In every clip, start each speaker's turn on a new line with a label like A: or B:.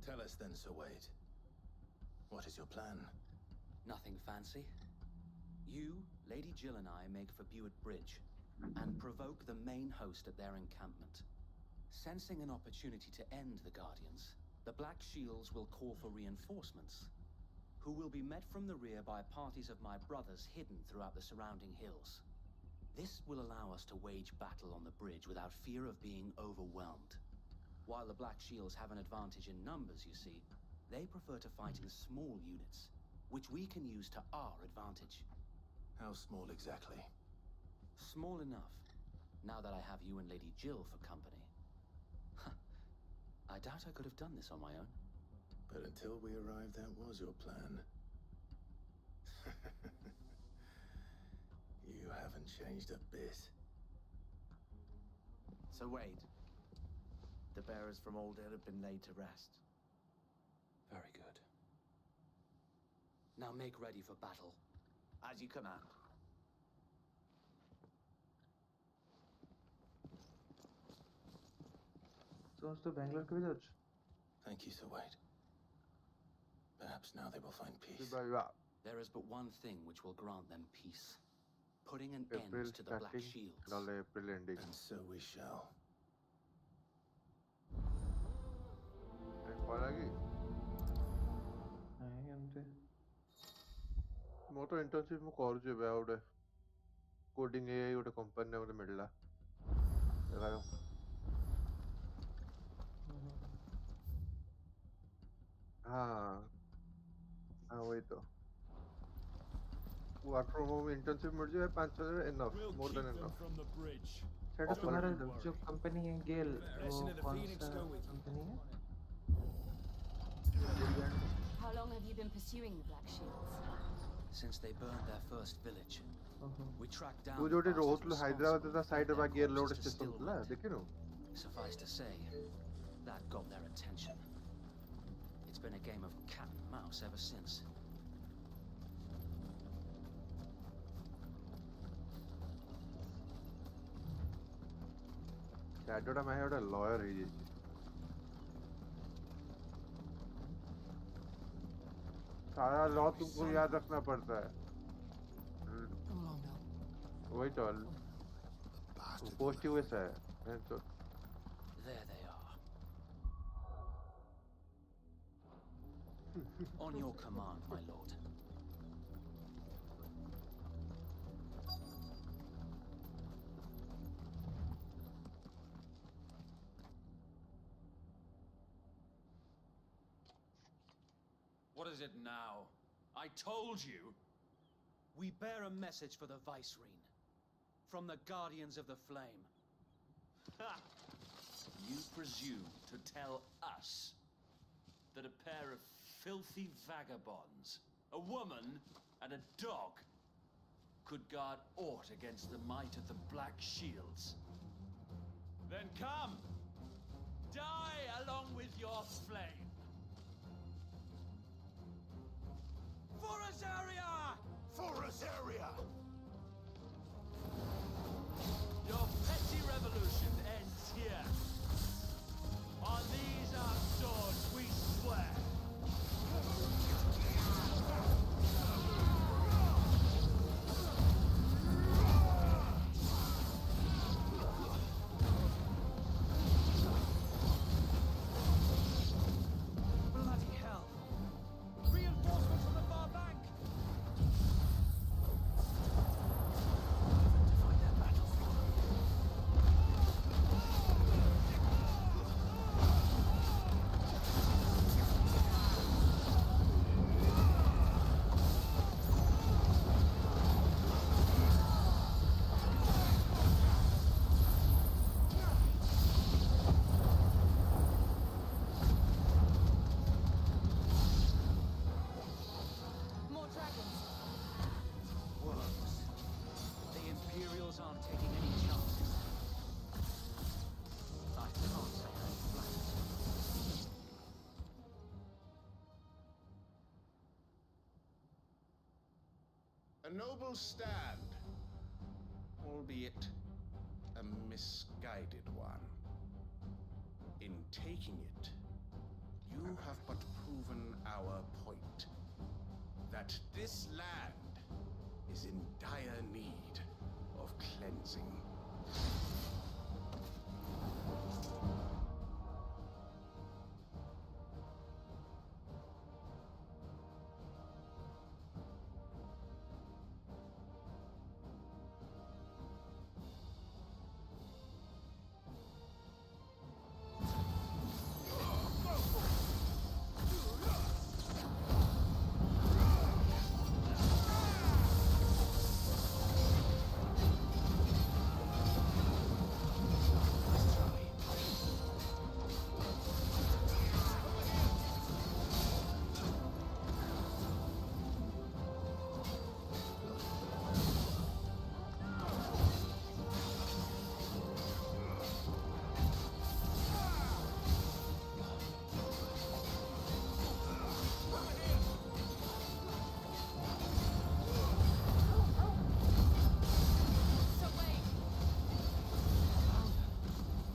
A: Tell us then, Sir Wade. What is your plan?
B: Nothing fancy. You, Lady Jill and I make for Buett Bridge and provoke the main host at their encampment. Sensing an opportunity to end the Guardians, the Black Shields will call for reinforcements, who will be met from the rear by parties of my brothers hidden throughout the surrounding hills. This will allow us to wage battle on the bridge without fear of being overwhelmed. While the Black Shields have an advantage in numbers, you see, they prefer to fight in small units, which we can use to our advantage.
A: How small exactly?
B: Small enough, now that I have you and Lady Jill for company. I doubt I could have done this on my own.
A: But until we arrived, that was your plan. You haven't changed a bit.
C: So Wade, the bearers from Aldale have been laid to rest.
B: Very good. Now make ready for battle.
C: As you command.
D: तो बैंगलोर कभी जाओ?
A: Thank you, Sir Wade. Perhaps now they will find peace.
B: There is but one thing which will grant them peace. Putting an
D: April
B: end to the Black
D: starting,
B: Shields.
D: not April ending.
A: And so we shall.
D: ମୁଁ ତ internship ମୁଁ କରୁଛି ଏବେ ଆଉ ଗୋଟେ coding AI ଗୋଟେ company ମୋତେ ମିଳିଲା ଦେଖାଯାଉ हाँ वही तो work from home internship मिल जाए 5,000 enough more than enough
E: सेटा तुम्हारा जो कंपनी है गेल वो कौन सा कंपनी है
F: How long have you been pursuing the Black Shields?
B: Since they burned their first village. We tracked down
D: तू जो टी रोहतल हैदराबाद का साइड पर गेल रोड स्टेशन था देखे no
B: Suffice to say, that got their attention. It's been a game of cat and mouse ever since.
D: शैडोटा मैं एउटा lawyer है जी सारा लॉ तुमको याद रखना पड़ता है वही तो पोस्ट ही वैसा है तो
B: There they are. On your command, my lord.
G: What is it now? I told you!
B: We bear a message for the Vicereine. From the Guardians of the Flame.
G: Ha! You presume to tell us that a pair of filthy vagabonds, a woman and a dog, could guard aught against the might of the Black Shields? Then come! Die along with your flame! For Azaria!
A: For Azaria!
G: Your petty revolution ends here. On these our swords we swear.
H: A noble stand, albeit a misguided one. In taking it, you have but proven our point. That this land is in dire need of cleansing.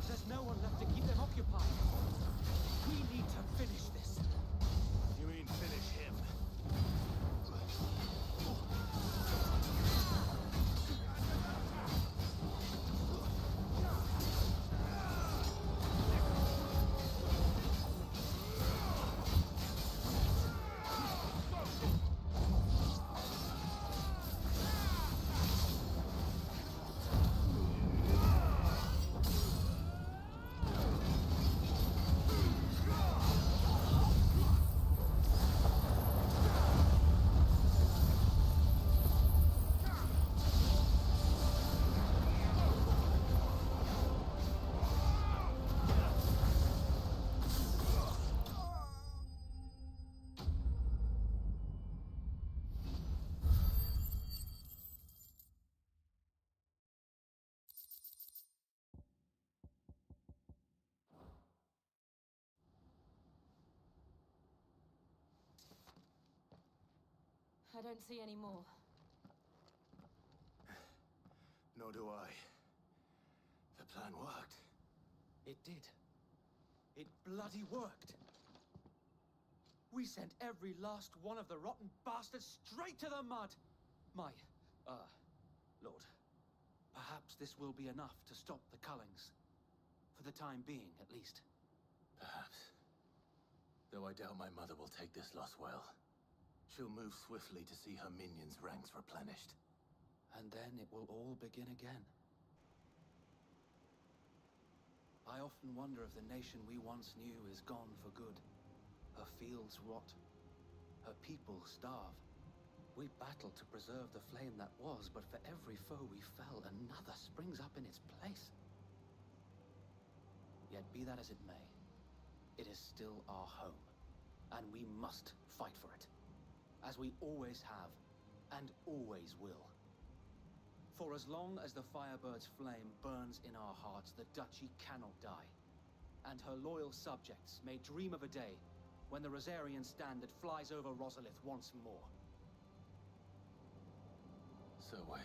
B: There's no one left to keep them occupied. We need to finish this.
G: You mean finish him?
F: I don't see any more.
A: Nor do I. The plan worked.
B: It did. It bloody worked. We sent every last one of the rotten bastards straight to the mud. My, Lord, perhaps this will be enough to stop the Cullings. For the time being, at least.
A: Perhaps. Though I doubt my mother will take this loss well. She'll move swiftly to see her minions' ranks replenished.
B: And then it will all begin again. I often wonder if the nation we once knew is gone for good. Her fields rot. Her people starve. We battled to preserve the flame that was, but for every foe we fell, another springs up in its place. Yet be that as it may, it is still our home, and we must fight for it. As we always have, and always will. For as long as the Firebird's flame burns in our hearts, the Duchy cannot die. And her loyal subjects may dream of a day when the Rosarian standard flies over Rosalith once more.
A: So wait,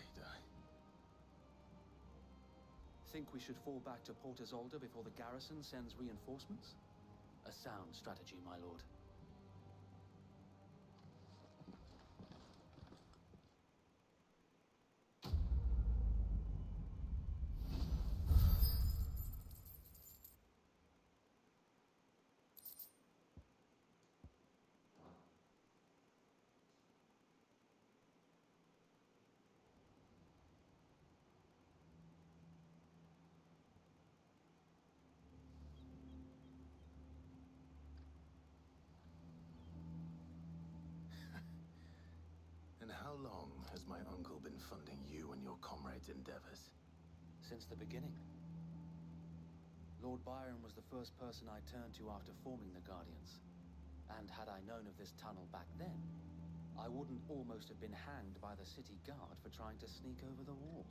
B: Think we should fall back to Port Isolde before the garrison sends reinforcements? A sound strategy, my lord.
A: And how long has my uncle been funding you and your comrades' endeavors?
B: Since the beginning. Lord Byron was the first person I turned to after forming the Guardians. And had I known of this tunnel back then, I wouldn't almost have been hanged by the city guard for trying to sneak over the wall.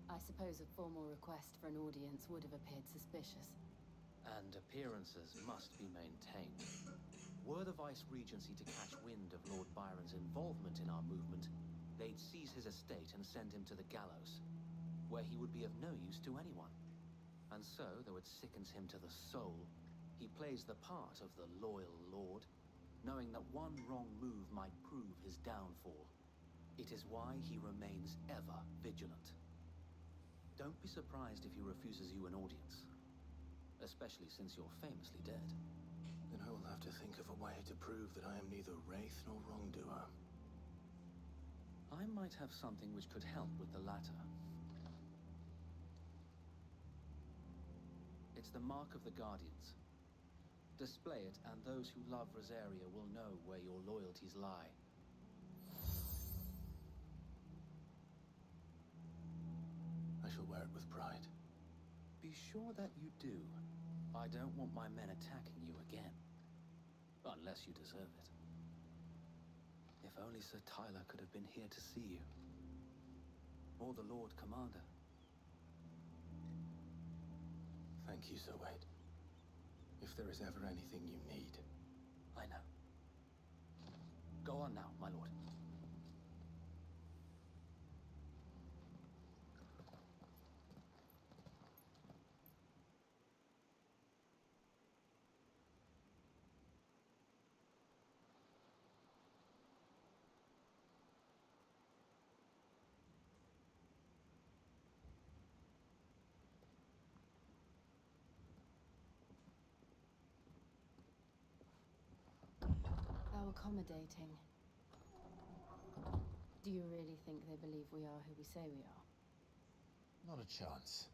F: I suppose a formal request for an audience would have appeared suspicious.
B: And appearances must be maintained. Were the Vice-Regency to catch wind of Lord Byron's involvement in our movement, they they'd seize his estate and send him to the gallows, where he would be of no use to anyone. And so, though it sickens him to the soul, he plays the part of the loyal lord, knowing that one wrong move might prove his downfall. It is why he remains ever vigilant. Don't be surprised if he refuses you an audience, especially since you're famously dead.
A: Then I will have to think of a way to prove that I am neither wraith nor wrongdoer.
B: I might have something which could help with the latter. It's the mark of the Guardians. Display it, and those who love Rosaria will know where your loyalties lie.
A: I shall wear it with pride.
B: Be sure that you do. I don't want my men attacking you again. Unless you deserve it. If only Sir Tyler could have been here to see you. Or the Lord Commander.
A: Thank you, Sir Wade. If there is ever anything you need.
B: I know. Go on now, my lord.
F: How accommodating. Do you really think they believe we are who we say we are?
A: Not a chance.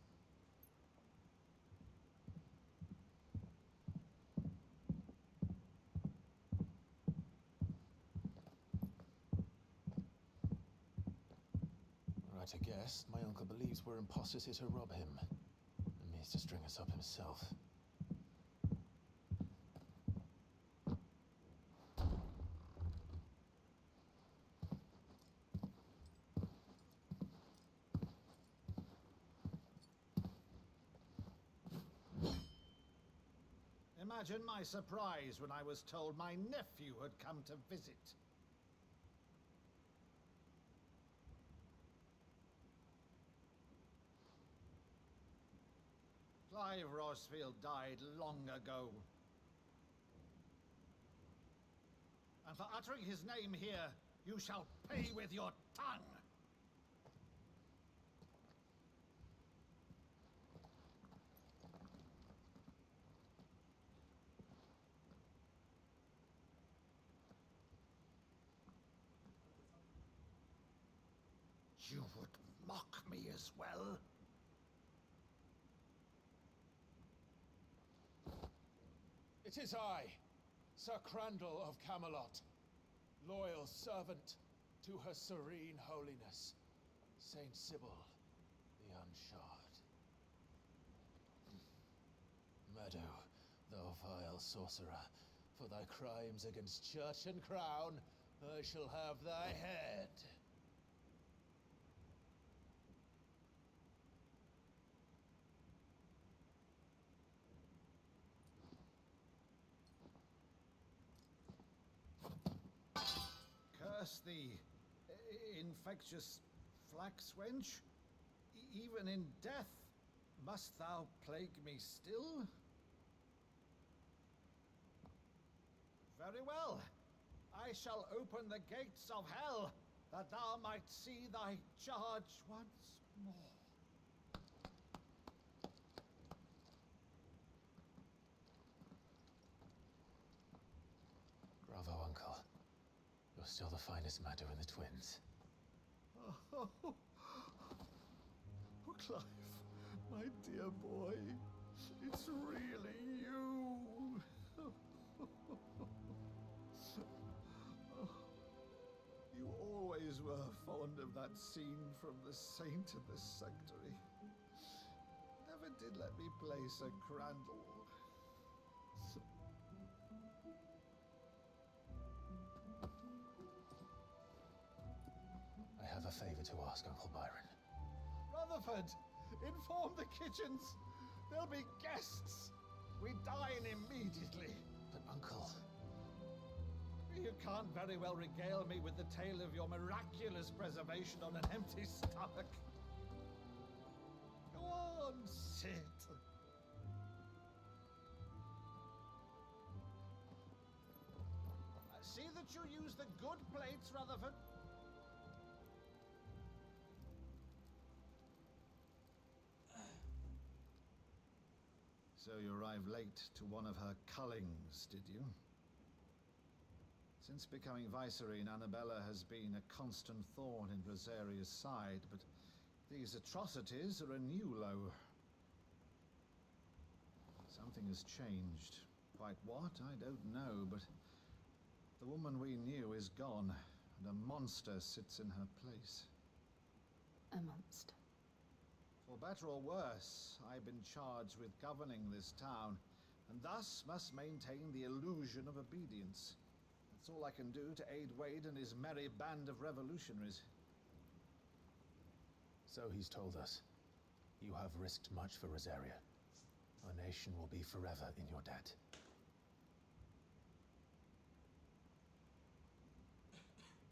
A: Right, I guess. My uncle believes we're imposters here to rob him. And means to string us up himself.
I: Imagine my surprise when I was told my nephew had come to visit. Clive Rosfield died long ago. And for uttering his name here, you shall pay with your tongue! You would mock me as well?
J: It is I, Sir Crandall of Camelot, loyal servant to Her Serene Holiness, Saint Sybil the Unshard. Meadow, thou vile sorcerer, for thy crimes against church and crown, I shall have thy head.
I: Curse thee, infectious flax wench. Even in death, must thou plague me still? Very well. I shall open the gates of hell, that thou might see thy charge once more.
A: Bravo, Uncle. You're still the finest Maddo in the twins.
I: Oh, Clive, my dear boy, it's really you. You always were fond of that scene from The Saint and the Sanctuary. Never did let me play Sir Crandall.
A: I have a favor to ask, Uncle Byron.
I: Rutherford, inform the kitchens. There'll be guests. We dine immediately.
A: But, Uncle...
I: You can't very well regale me with the tale of your miraculous preservation on an empty stomach. Go on, sit. See that you use the good plates, Rutherford. So you arrived late to one of her cullings, did you? Since becoming Vicereine, Annabella has been a constant thorn in Rosaria's side, but these atrocities are a new low. Something has changed. Quite what, I don't know, but the woman we knew is gone, and a monster sits in her place.
F: A monster.
I: For better or worse, I've been charged with governing this town, and thus must maintain the illusion of obedience. That's all I can do to aid Wade and his merry band of revolutionaries.
A: So he's told us. You have risked much for Rosaria. Our nation will be forever in your debt.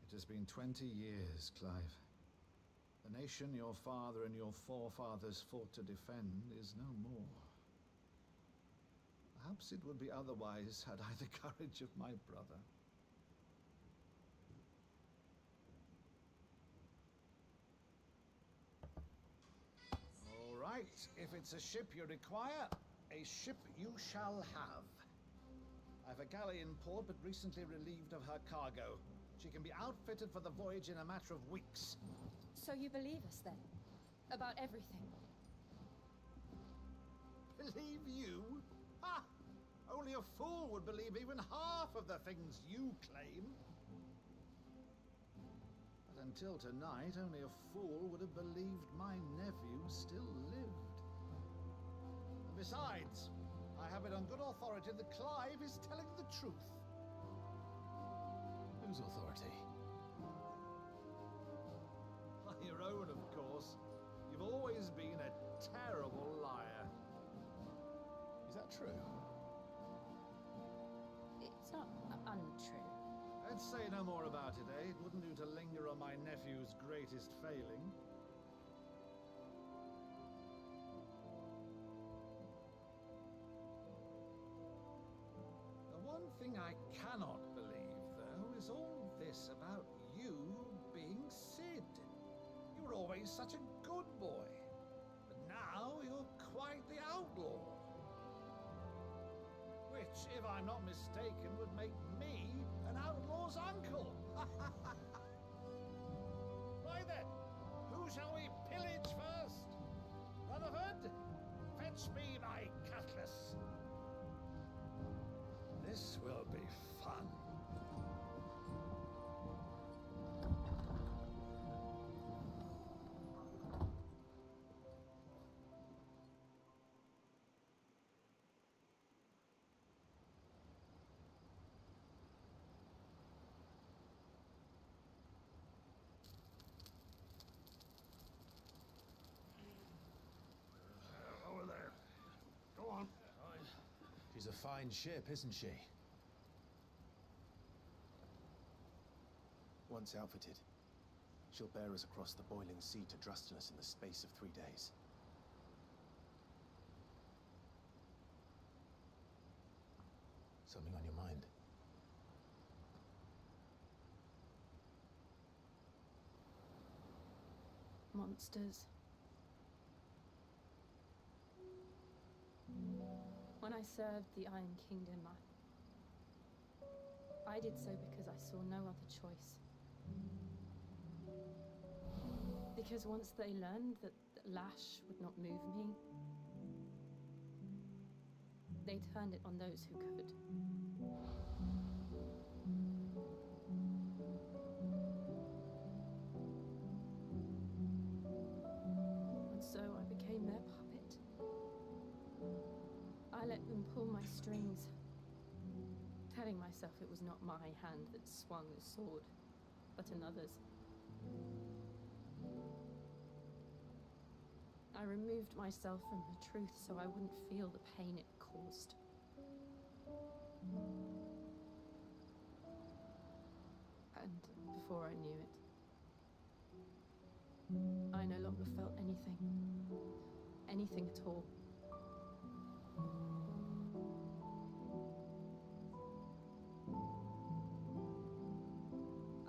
I: It has been 20 years, Clive. The nation your father and your forefathers fought to defend is no more. Perhaps it would be otherwise had I the courage of my brother. All right, if it's a ship you require, a ship you shall have. I've a galley in port, but recently relieved of her cargo. She can be outfitted for the voyage in a matter of weeks.
K: So you believe us then? About everything?
I: Believe you? Ha! Only a fool would believe even half of the things you claim. But until tonight, only a fool would have believed my nephew still lived. And besides, I have it on good authority that Clive is telling the truth.
A: Whose authority?
I: Your own, of course. You've always been a terrible liar.
A: Is that true?
K: It's not untrue.
I: Let's say no more about it, eh? It wouldn't do to linger on my nephew's greatest failing. The one thing I cannot believe, though, is all this about you being Sid. You were always such a good boy, but now you're quite the outlaw. Which, if I'm not mistaken, would make me an outlaw's uncle. Right then, who shall we pillage first? Rutherford, fetch me my cutlass. This will be fun. Over there. Go on.
A: She's a fine ship, isn't she? Once outfitted, she'll bear us across the boiling sea to Drustinus in the space of 3 days. Something on your mind?
F: Monsters. When I served the Iron Kingdom, I did so because I saw no other choice. Because once they learned that Lash would not move me, they turned it on those who could. And so I became their puppet. I let them pull my strings, telling myself it was not my hand that swung the sword, but another's. I removed myself from the truth so I wouldn't feel the pain it caused. before I knew it. I no longer felt anything. Anything at all.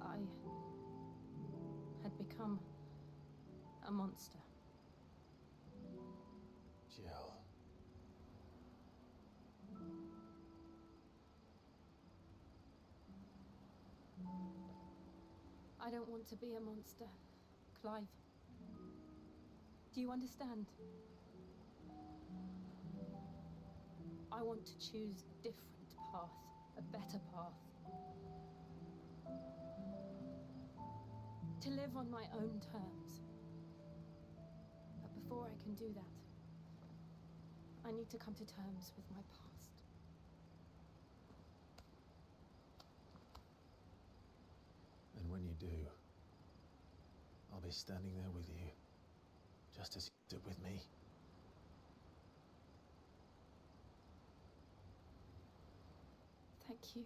F: I had become a monster.
J: Jill.
F: I don't want to be a monster, Clive. Do you understand? I want to choose a different path, a better path. To live on my own terms. But before I can do that, I need to come to terms with my past.
J: And when you do, I'll be standing there with you, just as you did with me.
F: Thank you,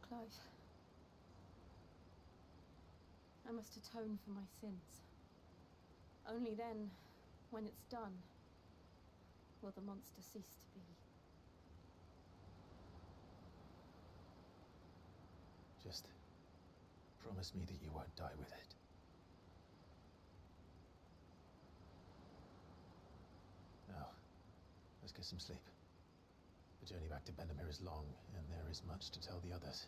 F: Clive. I must atone for my sins. Only then, when it's done, will the monster cease to be.
J: Just promise me that you won't die with it. Now, let's get some sleep. The journey back to Benamir is long, and there is much to tell the others.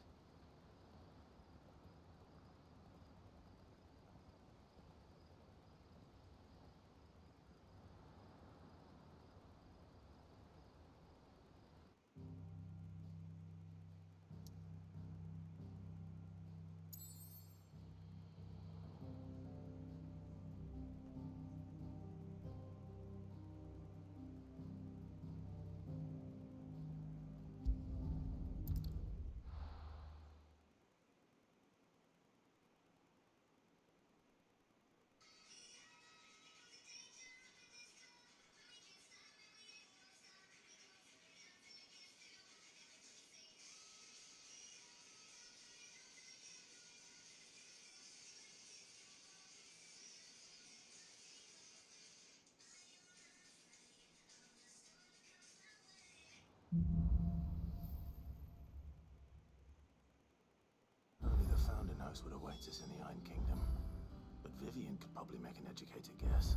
A: Only the Founder knows what awaits us in the Iron Kingdom. But Vivian could probably make an educated guess.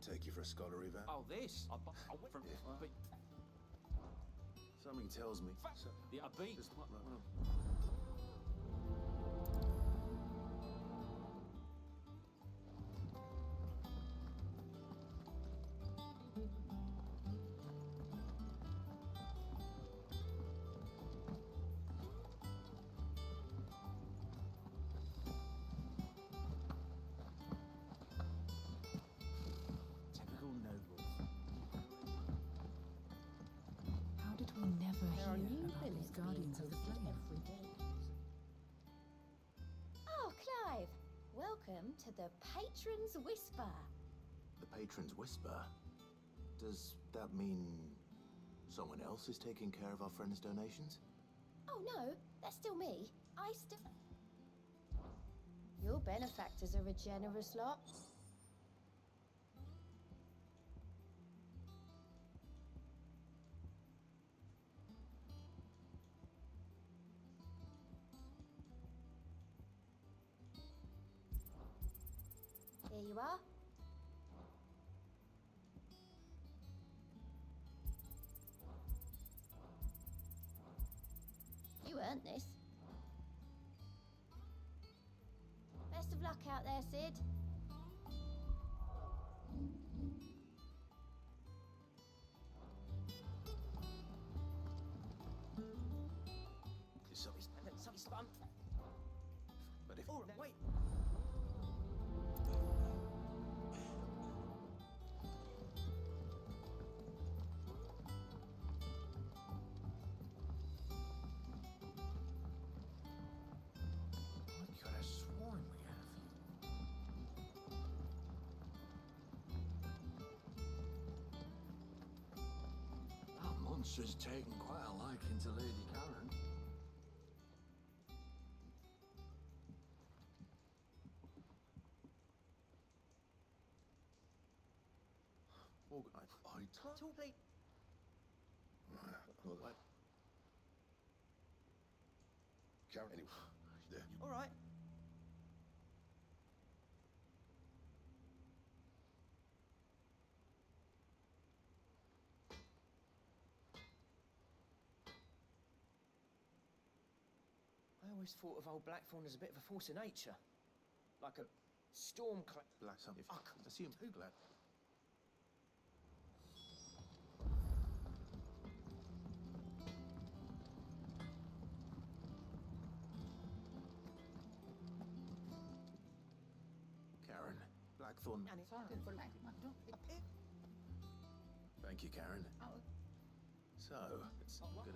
A: Take you for a scholar, Ivan?
G: Oh, this? I went from... But
A: Something tells me.
G: yeah, I beat...
C: Typical noble.
L: How did we never
K: There are
L: hear
K: new
L: about these
K: villains being
L: Guardians of the
K: posted
L: Flame?
K: every day. Oh, Clive! Welcome to the Patron's Whisper.
A: The Patron's Whisper? Does that mean someone else is taking care of our friend's donations?
K: Oh no, that's still me. I still... Your benefactors are a generous lot. Here you are. You earned this. Best of luck out there, Sid.
A: Something's
B: something's
M: Wait!
N: I could have sworn we had a few. That monster's taken quite a liking to Lady Karen.
M: Too late.
N: What?
O: Karen, anyway. There.
M: All right. I always thought of old Blackthorn as a bit of a force of nature. Like a storm cloud.
A: Blackthorn, if assume too glad. Karen, Blackthorn. Thank you, Karen. So, it's good.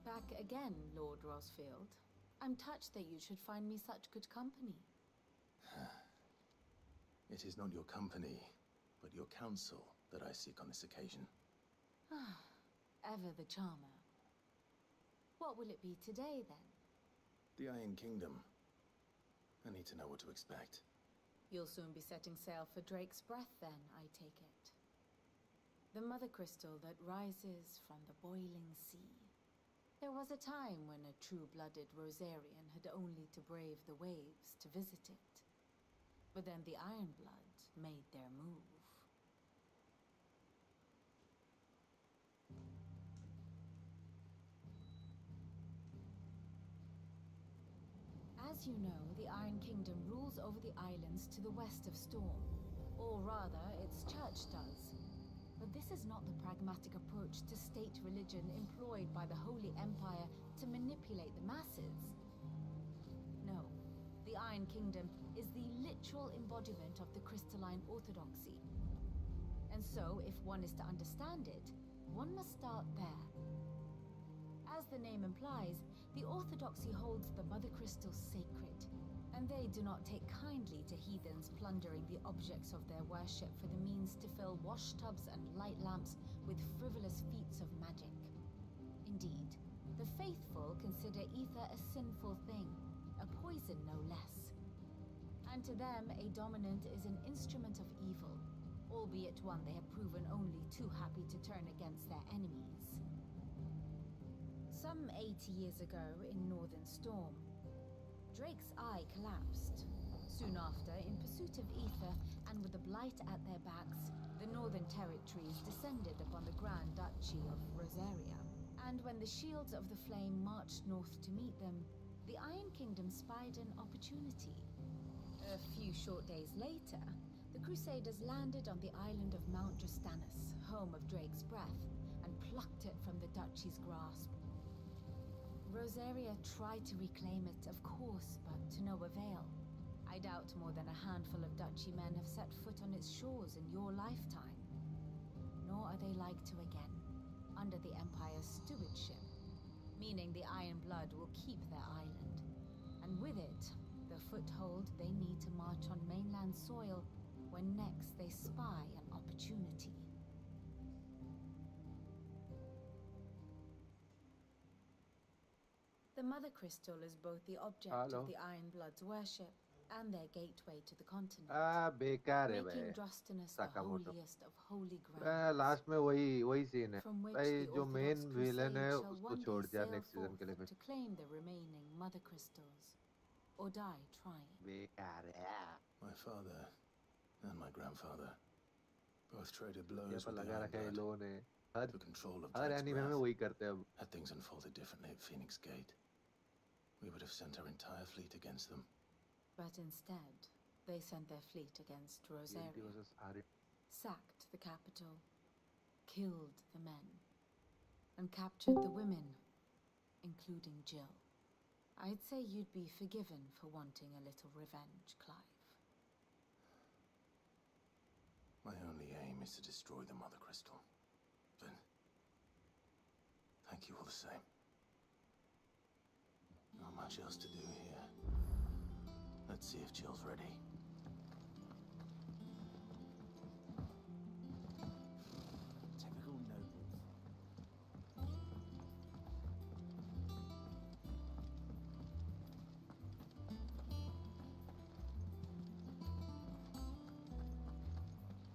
L: Back again, Lord Rosfield. I'm touched that you should find me such good company.
A: It is not your company, but your counsel that I seek on this occasion.
L: Ever the charmer. What will it be today, then?
A: The Iron Kingdom. I need to know what to expect.
L: You'll soon be setting sail for Drake's Breath, then, I take it. The Mother Crystal that rises from the boiling sea. There was a time when a true-blooded Rosarian had only to brave the waves to visit it. But then the Ironblood made their move. As you know, the Iron Kingdom rules over the islands to the west of Storm. Or rather, its church does. But this is not the pragmatic approach to state religion employed by the Holy Empire to manipulate the masses. No, the Iron Kingdom is the literal embodiment of the crystalline orthodoxy. And so, if one is to understand it, one must start there. As the name implies, the orthodoxy holds the Mother Crystal sacred, and they do not take kindly to heathens plundering the objects of their worship for the means to fill washtubs and light lamps with frivolous feats of magic. Indeed, the faithful consider ether a sinful thing, a poison no less. And to them, a dominant is an instrument of evil, albeit one they have proven only too happy to turn against their enemies. Some 80 years ago in Northern Storm, Drake's eye collapsed. Soon after, in pursuit of ether, and with the Blight at their backs, the Northern Territories descended upon the Grand Duchy of Rosaria. And when the Shields of the Flame marched north to meet them, the Iron Kingdom spied an opportunity. A few short days later, the Crusaders landed on the island of Mount Justanus, home of Drake's Breath, and plucked it from the Duchy's grasp. Rosaria tried to reclaim it, of course, but to no avail. I doubt more than a handful of Duchy men have set foot on its shores in your lifetime. Nor are they like to again, under the Empire's stewardship, meaning the Iron Blood will keep their island, and with it, the foothold they need to march on mainland soil when next they spy an opportunity. The Mother Crystal is both the object
D: Hello.
L: of the Iron Blood's worship and their gateway to the continent,
D: बेकार है
L: making
D: भाई
L: Drostanus the
D: Sakamoto.
L: holiest of holy ground,
D: last में वही scene है
L: from which
D: भाई
L: the
D: जो main
L: Orthodox
D: villain है
L: Crusade shall
D: उसको
L: one day
D: छोड़ दिया
L: sail
D: नेक्स्ट सीजन
L: forth
D: के लिए फिर
L: to claim the remaining Mother Crystals, or die trying.
D: बेकार है
A: My father and my grandfather both traded
D: ये
A: blows
D: पर
A: with the
D: लगा
A: Iron
D: रखा है इन
A: Blood
D: लोगों ने हर
A: for control of
D: her
A: Drake's
D: anime में
A: Breath.
D: वही करते हैं अब
A: Had things unfolded differently at Phoenix Gate, we would have sent our entire fleet against them.
L: But instead, they sent their fleet against
D: TNT
L: Rosaria,
D: versus Ari
L: sacked the capital, killed the men, and captured the women, including Jill. I'd say you'd be forgiven for wanting a little revenge, Clive.
A: My only aim is to destroy the Mother Crystal. But thank you all the same. Not much else to do here. Let's see if Jill's ready.
C: Typical nobles.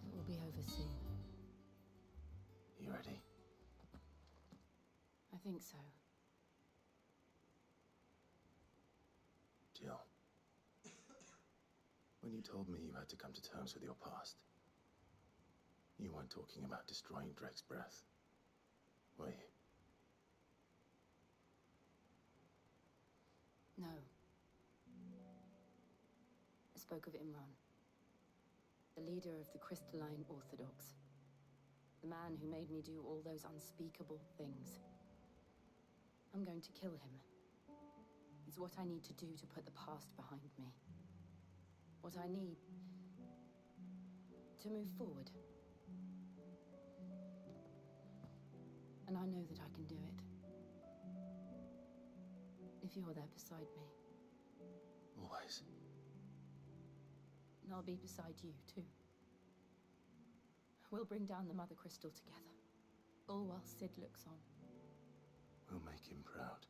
L: It will be over soon.
A: You ready?
F: I think so.
A: Jill. When you told me you had to come to terms with your past, you weren't talking about destroying Drake's Breath, were you?
F: No. I spoke of Imran, the leader of the Crystalline Orthodox. The man who made me do all those unspeakable things. I'm going to kill him. It's what I need to do to put the past behind me. What I need to move forward. And I know that I can do it. If you're there beside me.
A: Always.
F: And I'll be beside you, too. We'll bring down the Mother Crystal together. All while Sid looks on.
A: We'll make him proud.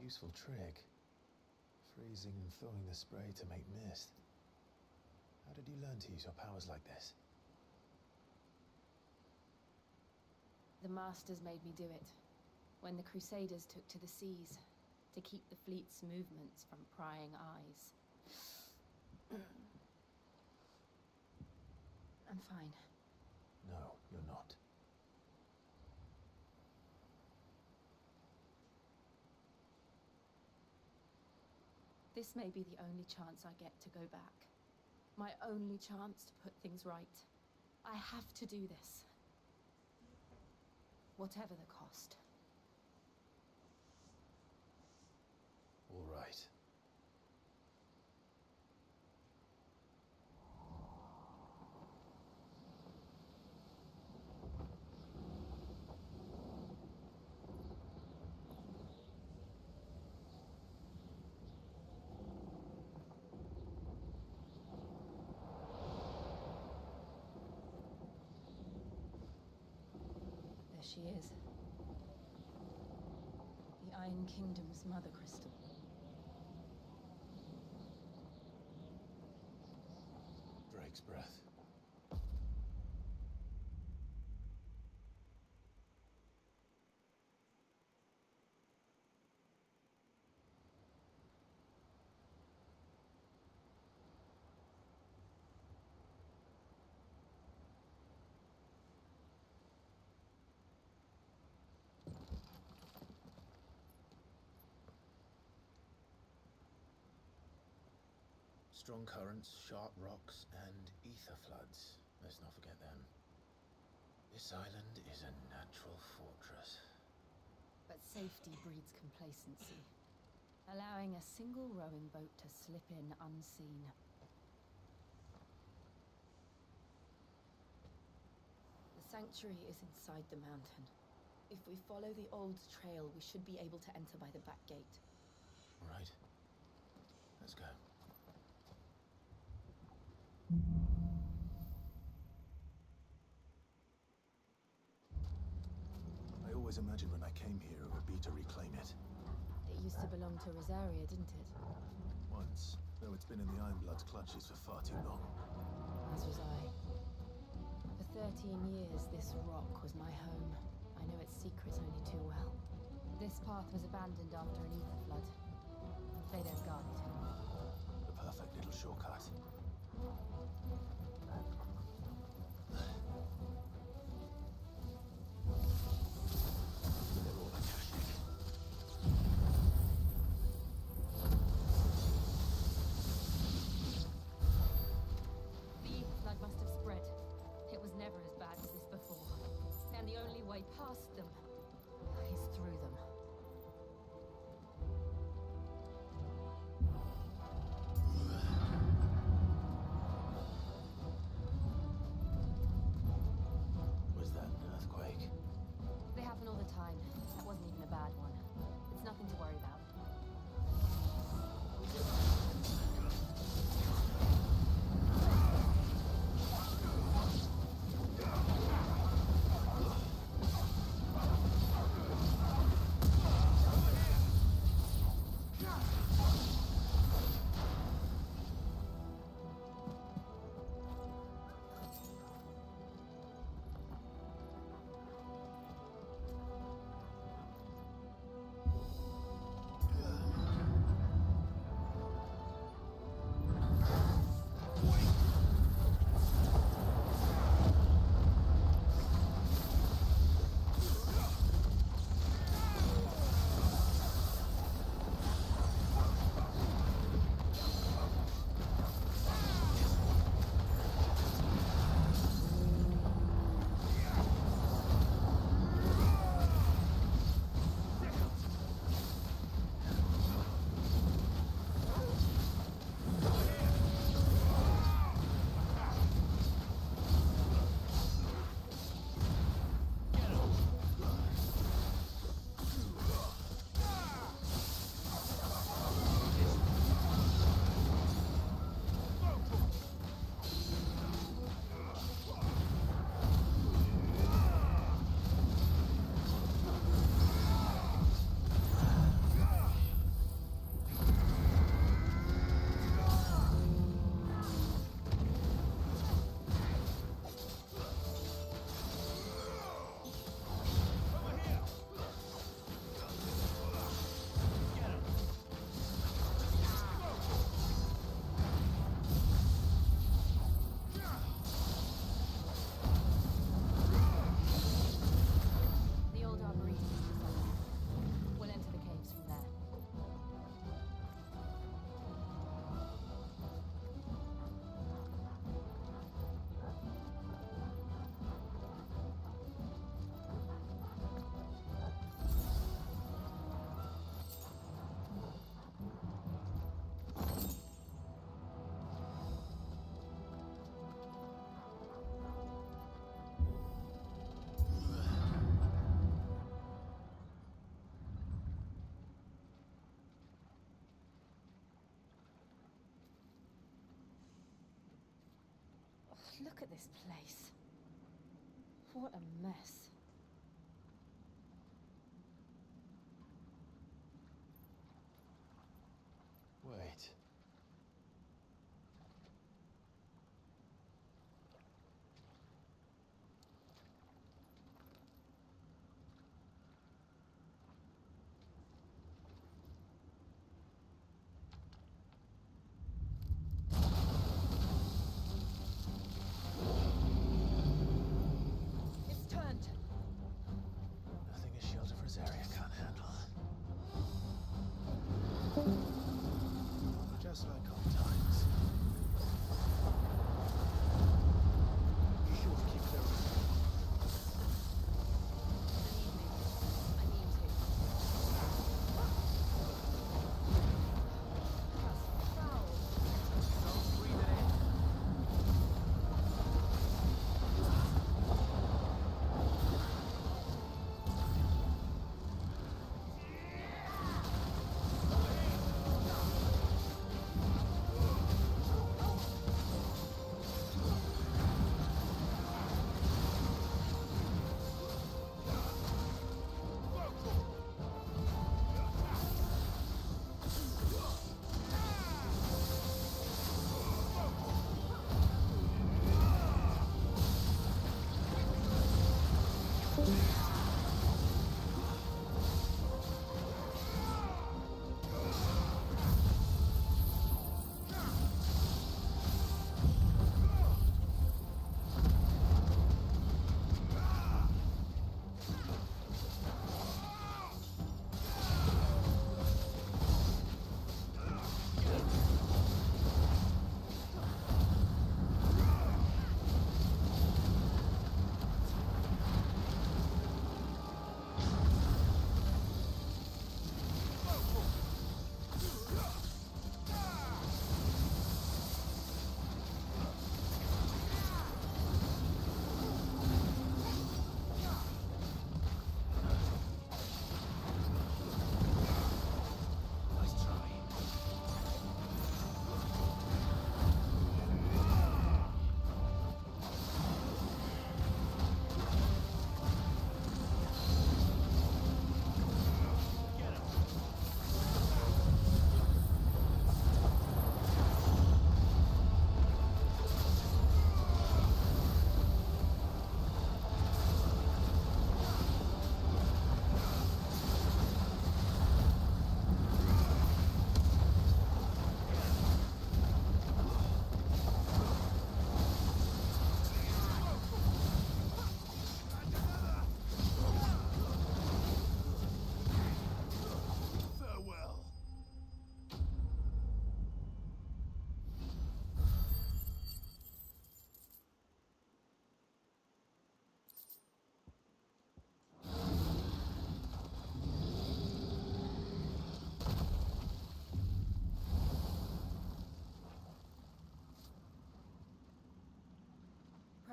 A: Useful trick. Freezing and thawing the spray to make mist. How did you learn to use your powers like this?
F: The Masters made me do it. When the Crusaders took to the seas, to keep the fleet's movements from prying eyes. I'm fine.
A: No, you're not.
F: This may be the only chance I get to go back. My only chance to put things right. I have to do this. Whatever the cost.
A: All right.
F: she is. The Iron Kingdom's mother crystal.
A: Drake's breath. Strong currents, sharp rocks, and ether floods. Let's not forget them. This island is a natural fortress.
F: But safety breeds complacency, allowing a single rowing boat to slip in unseen. The sanctuary is inside the mountain. If we follow the old trail, we should be able to enter by the back gate.
A: All right. Let's go. I always imagined when I came here it would be to reclaim it.
F: It used to belong to Rosaria, didn't it?
A: Once, though it's been in the Ironblood's clutches for far too long.
F: As was I. For 13 years, this rock was my home. I know its secrets only too well. This path was abandoned after an ether flood. They don't guard it anymore.
A: The perfect little shortcut. They're all Akashic.
F: The ether flood must have spread. It was never as bad as this before. And the only way past them is through them.
A: Was that an earthquake?
F: They happen all the time. That wasn't even a bad one. It's nothing to worry about. The old arboretum is just up there. We'll enter the caves from there. Look at this place. What a mess.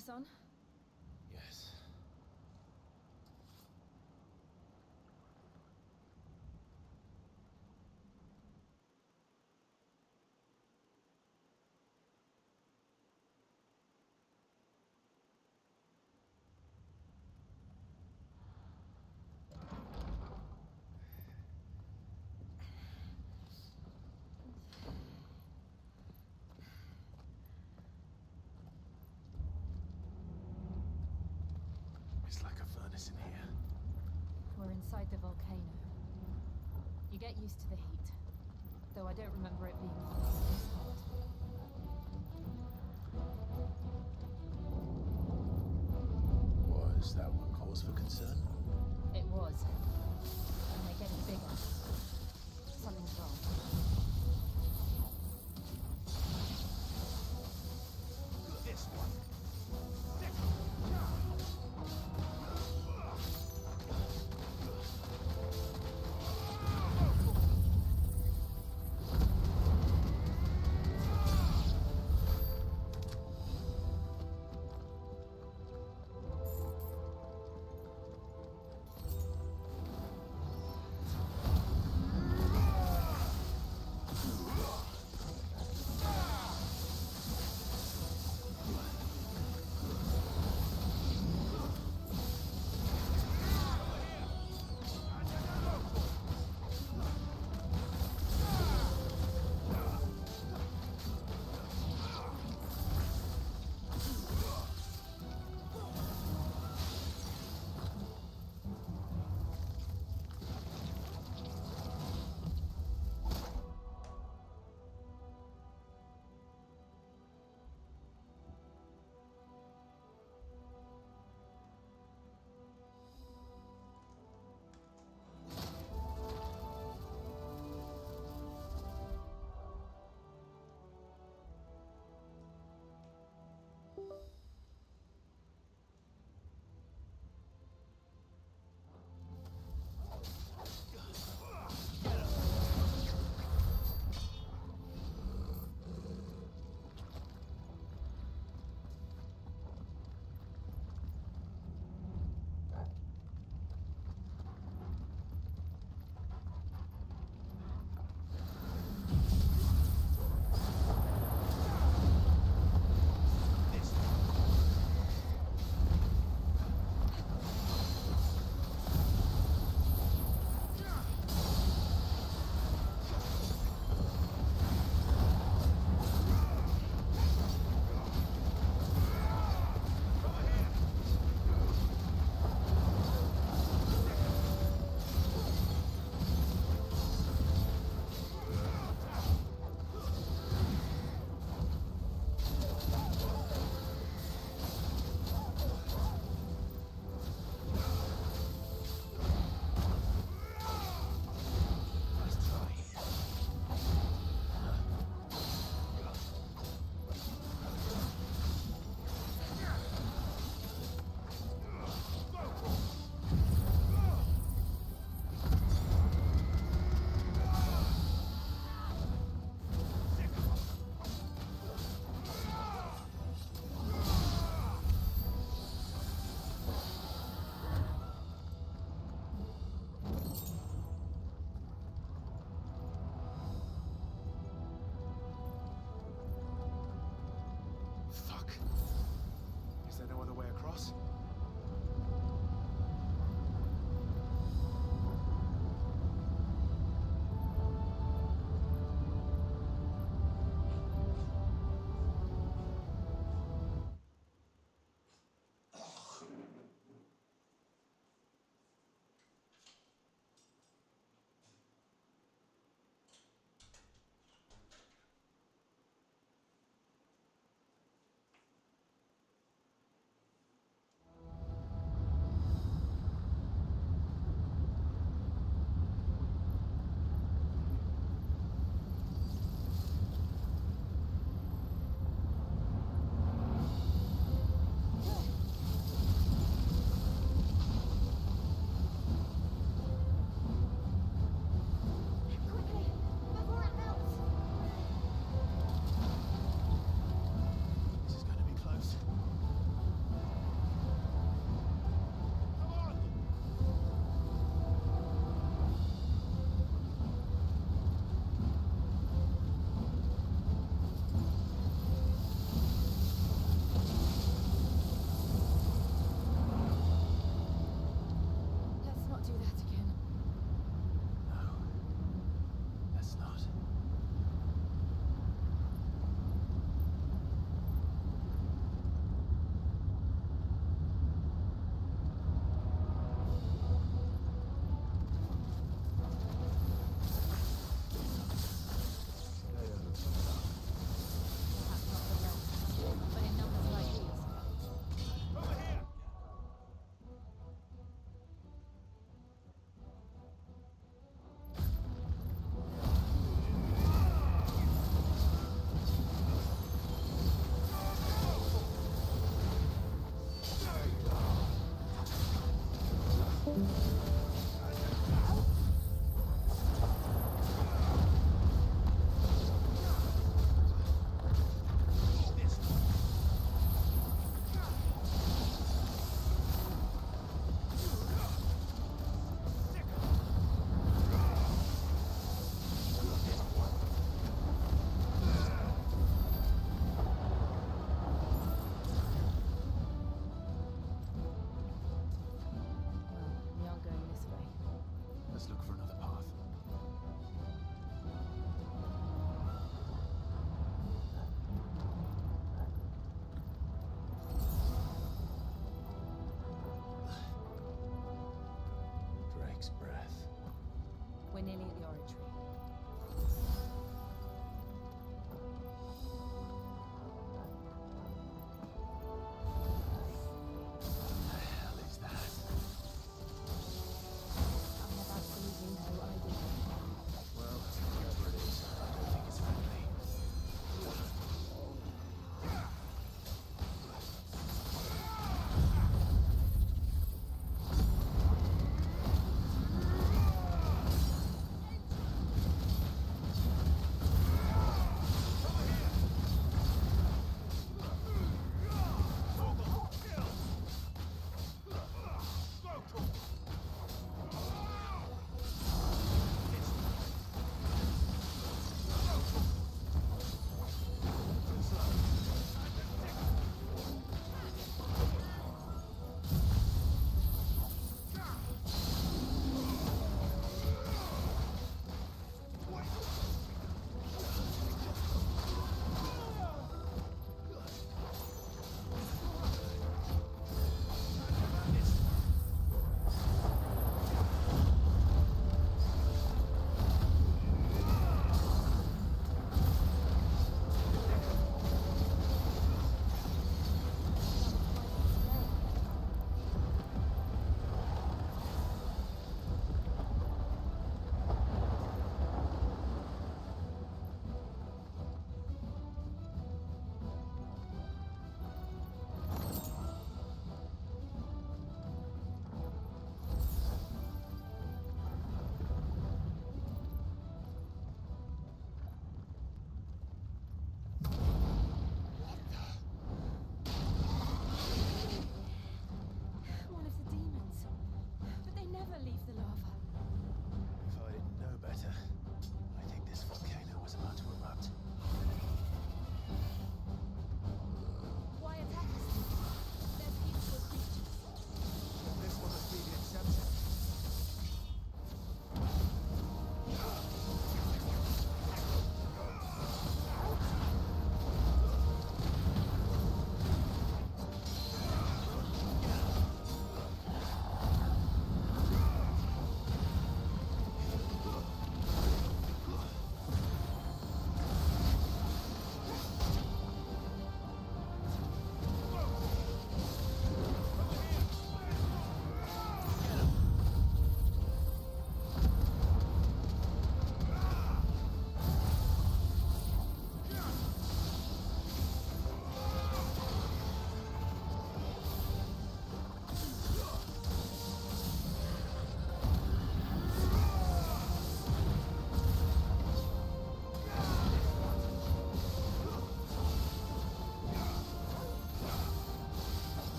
F: Press on?
A: Yes. It's like a furnace in here.
L: We're inside the volcano. You get used to the heat, though I don't remember it being quite this hot.
A: Was that one cause for concern?
L: It was. And they're getting bigger. Something's wrong.
I: This one.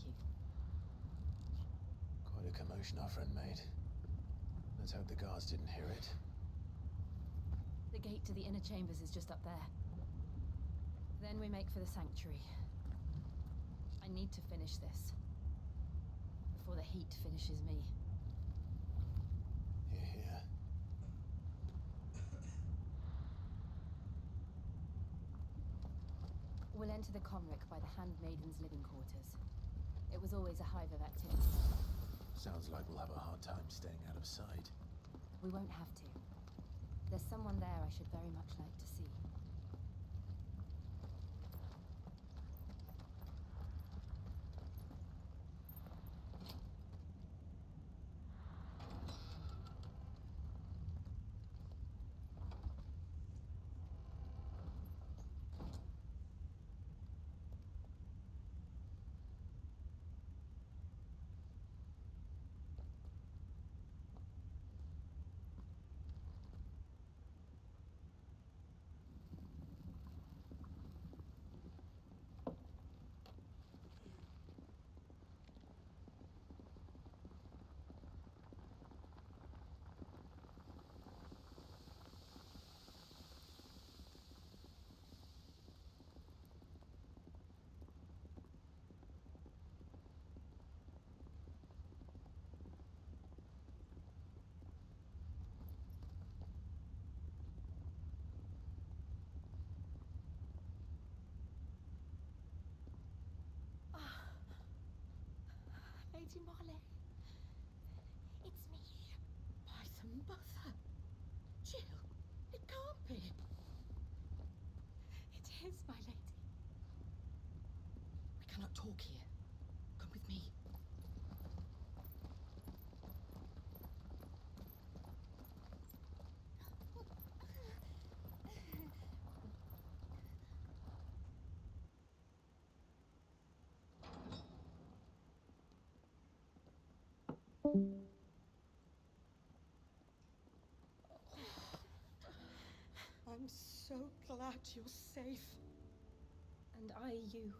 F: you.
A: Quite a commotion our friend made. Let's hope the guards didn't hear it.
F: The gate to the inner chambers is just up there. Then we make for the sanctuary. I need to finish this. Before the heat finishes me.
A: Hear, hear.
F: We'll enter the Comric by the Handmaiden's living quarters. It was always a hive of activity.
A: Sounds like we'll have a hard time staying out of sight.
F: We won't have to. There's someone there I should very much like to see.
L: Lady Marley. It's me. By some mother. Jill, it can't be. It is, my lady. We cannot talk here. Come with me. I'm so glad you're safe.
F: And I you.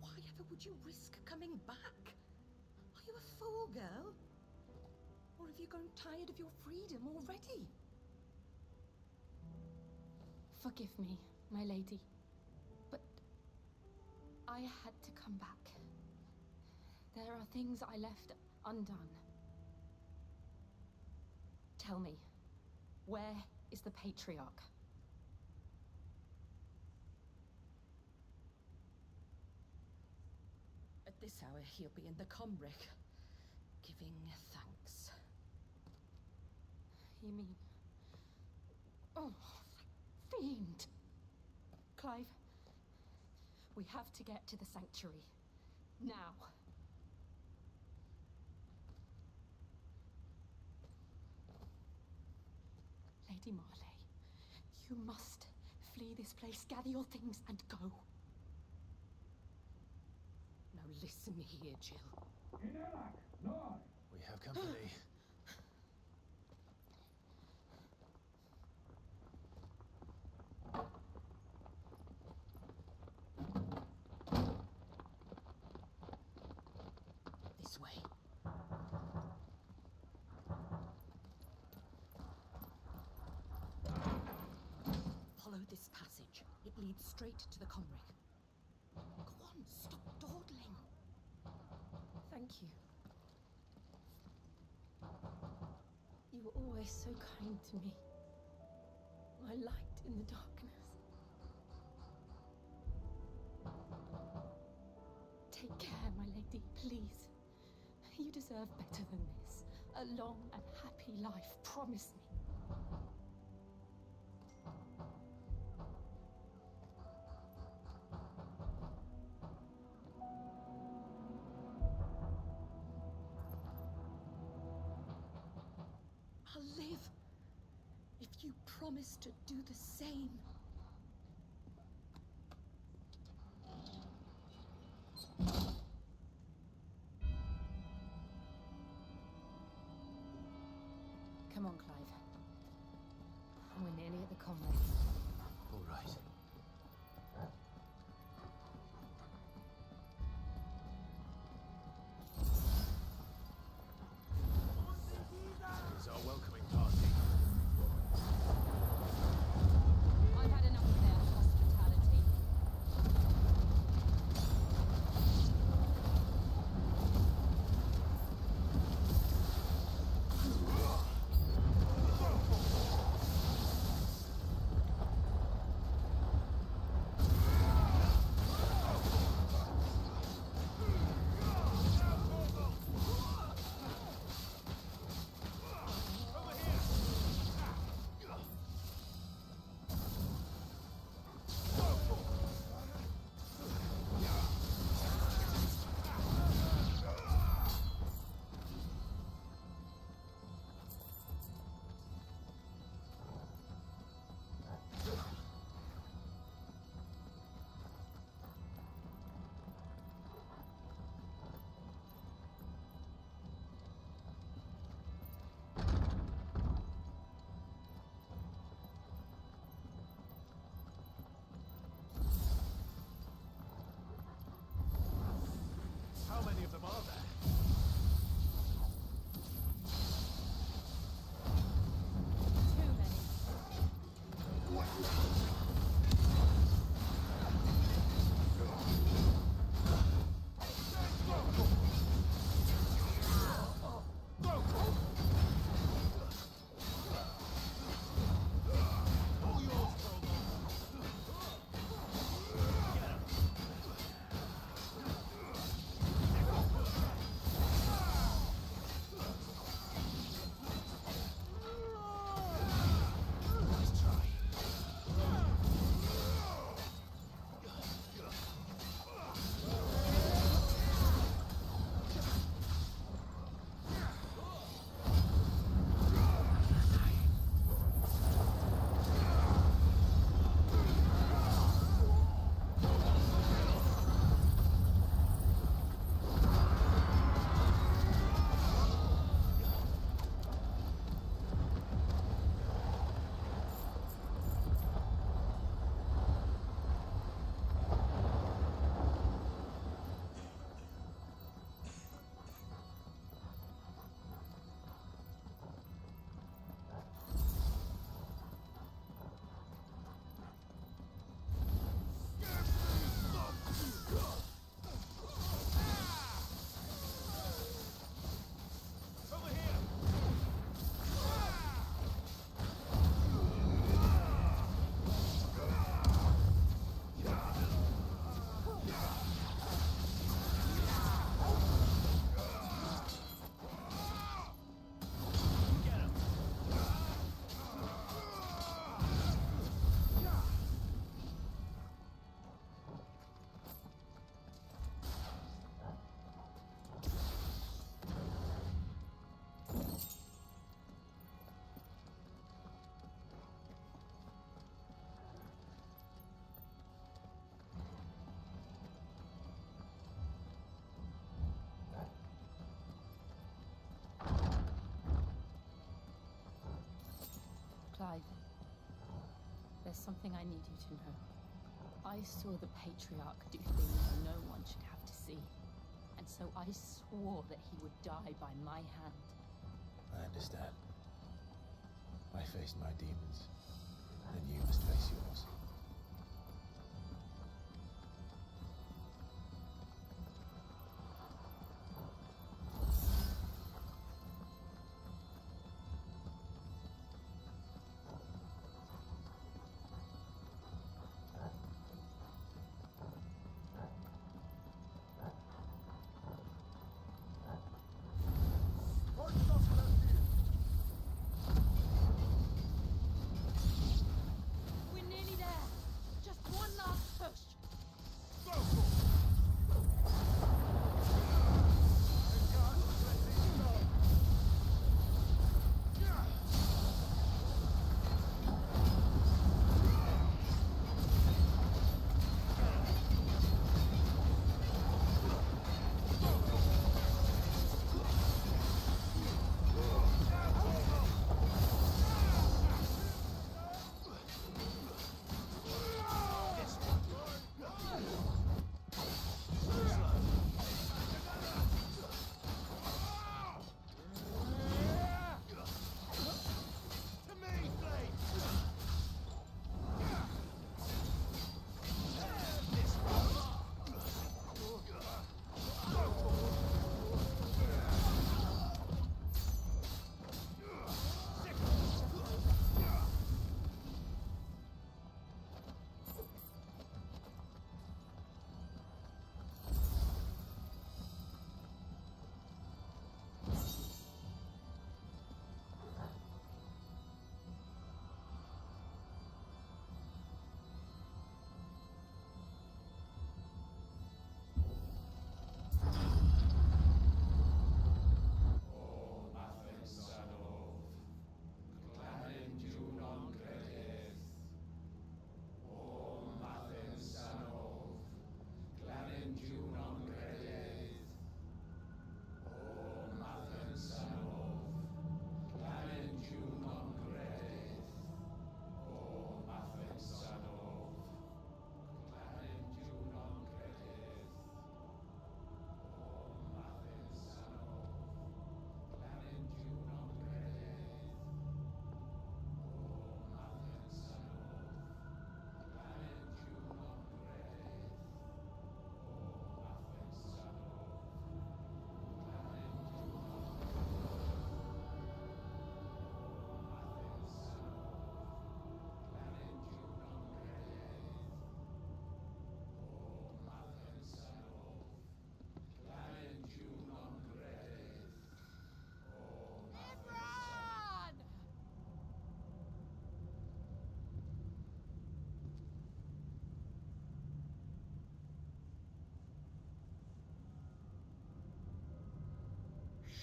L: Why ever would you risk coming back? Are you a fool, girl? Or have you grown tired of your freedom already?
F: Forgive me, my lady. But I had to come back. There are things I left undone. Tell me, where is the Patriarch?
L: At this hour, he'll be in the Comric, giving thanks.
F: You mean... Oh, fiend! Clive, we have to get to the sanctuary. Now. Lady Marley, you must flee this place, gather your things, and go.
L: Now listen here, Jill.
A: We have company.
L: This way. Follow this passage. It leads straight to the Comric. Go on, stop dawdling.
F: Thank you. You were always so kind to me. My light in the darkness. Take care, my lady, please. You deserve better than this. A long and happy life, promise me.
L: I'll live if you promise to do the same.
F: Come on, Clive. We're nearly at the Comric.
A: All right.
F: There's something I need you to know. I saw the Patriarch do things no one should have to see. And so I swore that he would die by my hand.
A: I understand. I faced my demons, and you must face yours.
F: We're nearly there. Just one last push.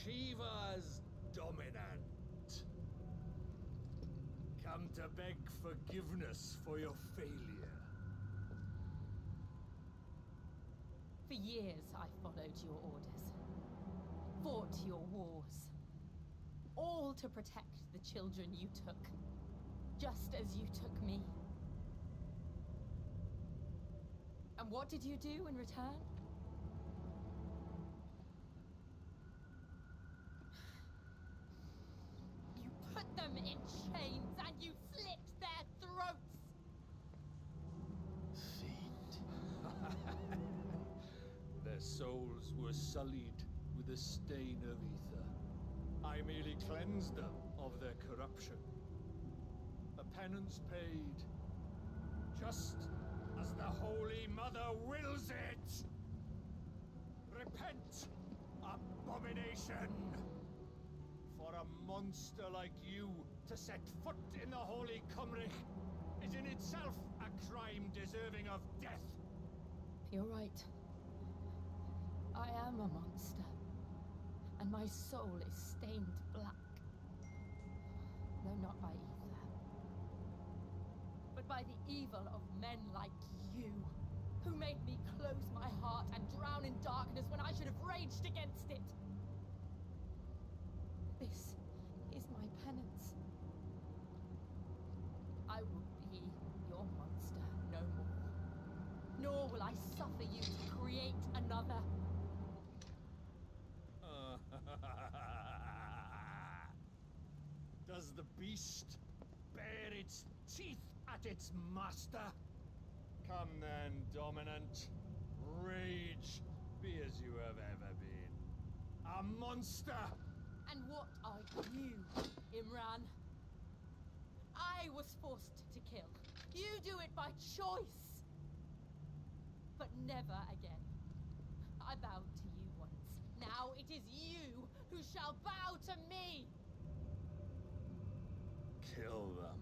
P: Shiva's dominant. Come to beg forgiveness for your failure.
F: For years, I followed your orders. Fought your wars. All to protect the children you took. Just as you took me. And what did you do in return? You put them in chains and you slit their throats!
P: Their souls were sullied with the stain of ether. I merely cleansed them of their corruption. A penance paid, just as the Holy Mother wills it! Repent, abomination! For a monster like you to set foot in the Holy Cymric is in itself a crime deserving of death.
F: You're right. I am a monster. And my soul is stained black. Though not by ether. But by the evil of men like you, who made me close my heart and drown in darkness when I should have raged against it. This is my penance. I will be
Q: more. Nor will I suffer you to create another.
P: Does the beast bare its teeth at its master? Come then, Dominant. Rage, be as you have ever been. A monster!
Q: And what are you, Imran? I was forced to kill. You do it by choice. But never again. I bowed to you once. Now it is you who shall bow to me!
P: Kill them.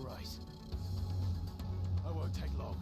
J: right. I won't take long.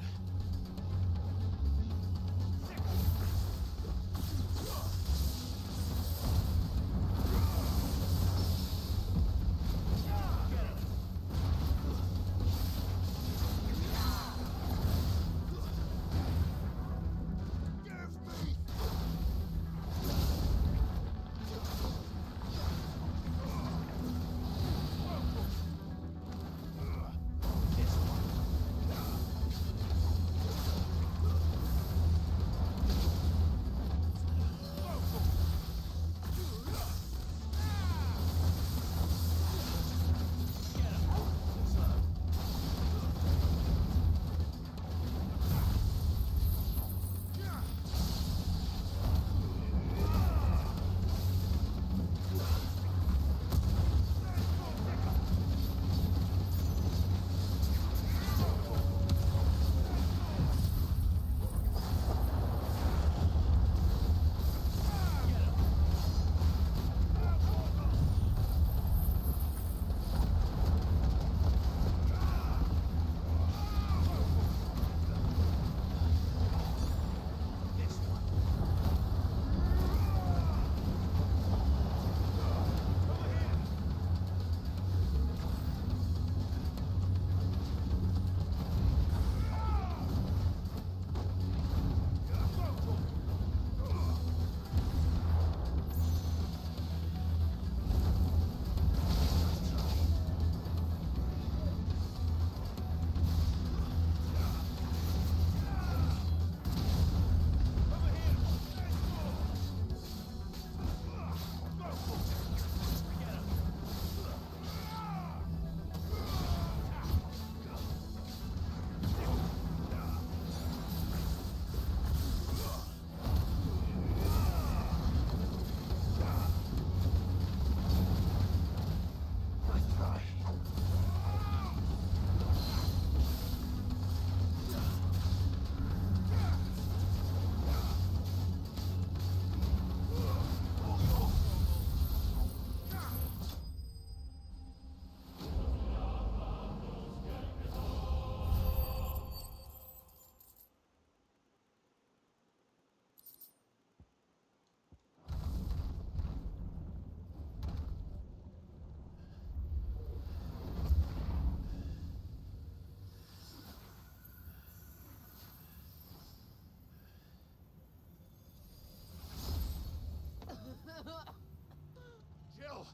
J: Jill!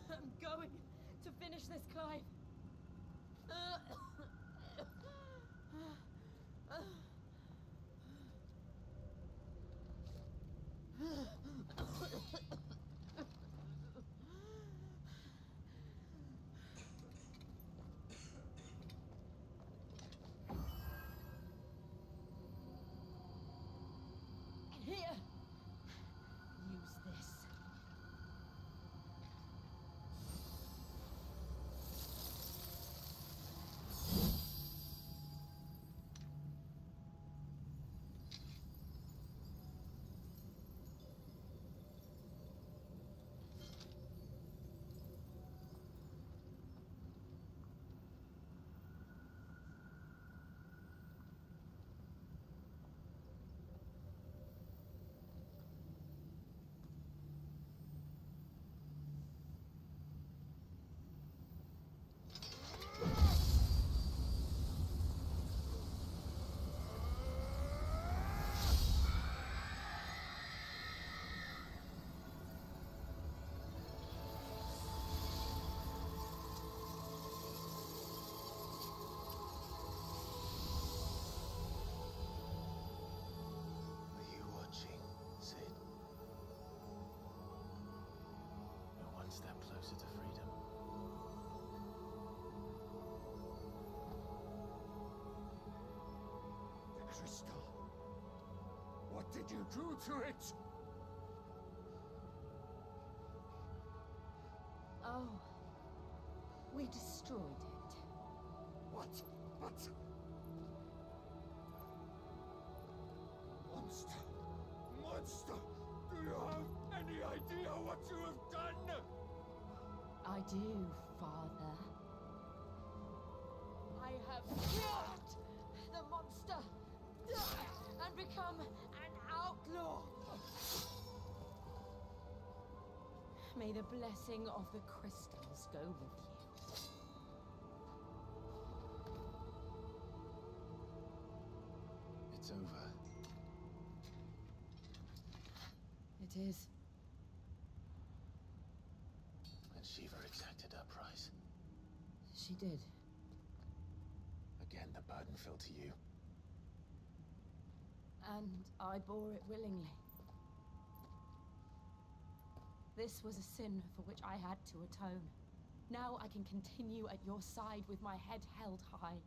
Q: I'm going to finish this, Clive. Here. Use this.
A: Are you watching, Sid? You're one step closer to freedom.
N: The crystal. What did you do to it?
Q: Oh. We destroyed it.
N: What? But... Monster. what you have done?
Q: I do, Father. I have killed the monster and become an outlaw. May the blessing of the crystals go with you.
A: It's over.
F: It is.
A: And Shiva exacted her price.
F: She did.
A: Again, the burden fell to you.
F: And I bore it willingly. This was a sin for which I had to atone. Now I can continue at your side with my head held high.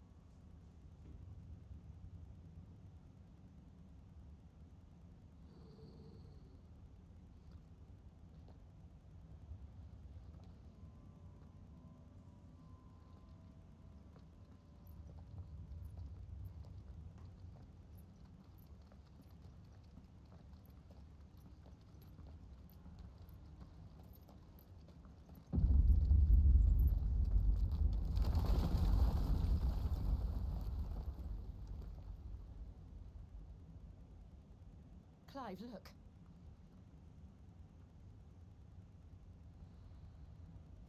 F: Clive, look.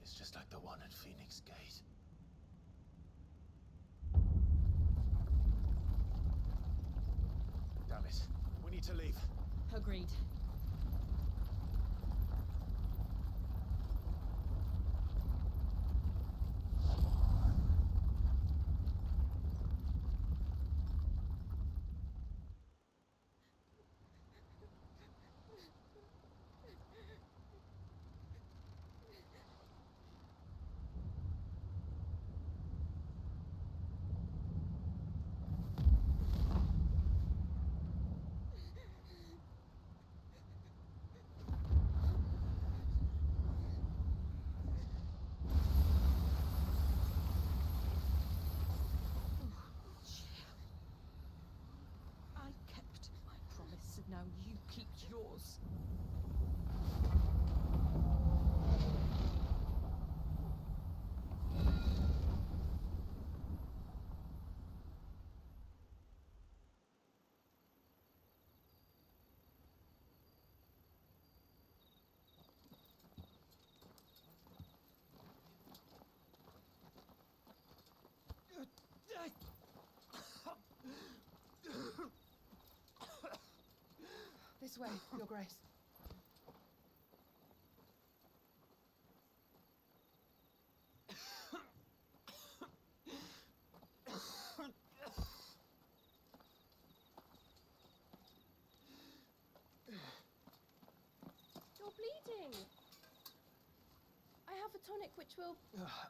A: It's just like the one at Phoenix Gate. Damn it. We need to leave.
F: Agreed. Now you keep yours. This way, Your Grace.
R: You're bleeding. I have a tonic which will...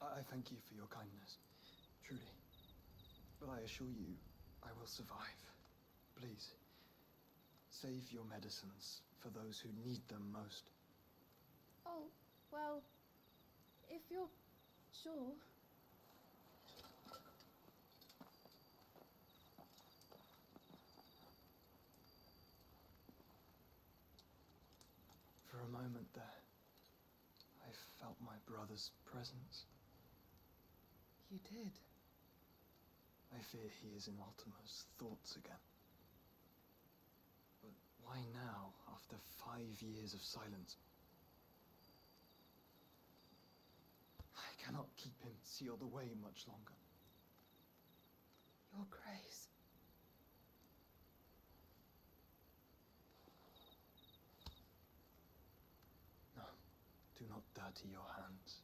S: I thank you for your kindness, truly. But I assure you, I will survive. Please. Save your medicines for those who need them most.
R: Oh, well, if you're sure.
S: For a moment there, I felt my brother's presence.
E: You did?
S: I fear he is in Ultima's thoughts again. But why now, after 5 years of silence? I cannot keep him sealed away much longer.
E: Your Grace.
S: No, do not dirty your hands.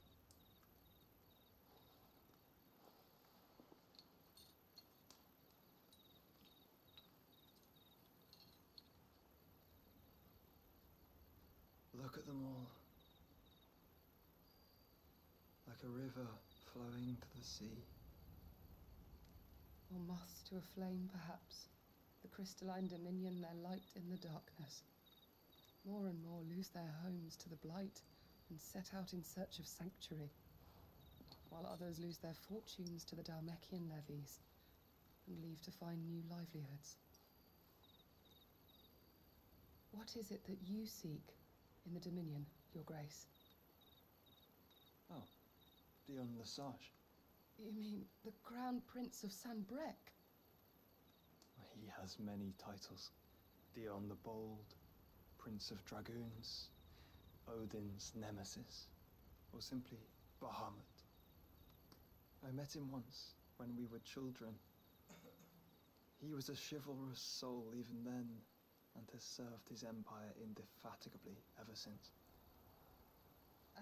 S: Look at them all. Like a river flowing to the sea.
E: Or moths to a flame, perhaps. The crystalline dominion, their light in the darkness. More and more lose their homes to the blight and set out in search of sanctuary, while others lose their fortunes to the Dhalmekian levies and leave to find new livelihoods. What is it that you seek in the Dominion? Your Grace.
S: Oh, Dion Lesage.
E: You mean the Crown Prince of Sanbreque?
S: He has many titles. Dion the Bold, Prince of Dragoons, Odin's Nemesis, or simply Bahamut. I met him once, when we were children. He was a chivalrous soul even then, and has served his empire indefatigably ever since.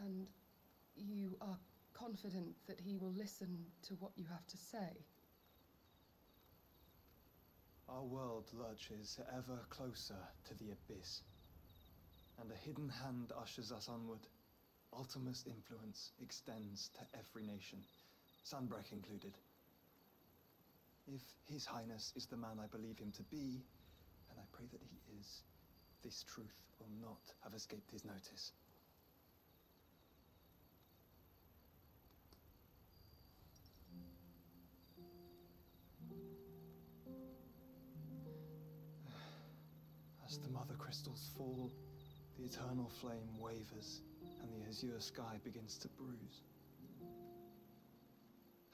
E: And you are confident that he will listen to what you have to say?
S: Our world lurches ever closer to the abyss, and a hidden hand ushers us onward. Ultima's influence extends to every nation, Sanbreque included. If His Highness is the man I believe him to be, and I pray that he is, this truth will not have escaped his notice. As the Mother Crystals fall, the eternal flame wavers, and the azure sky begins to bruise.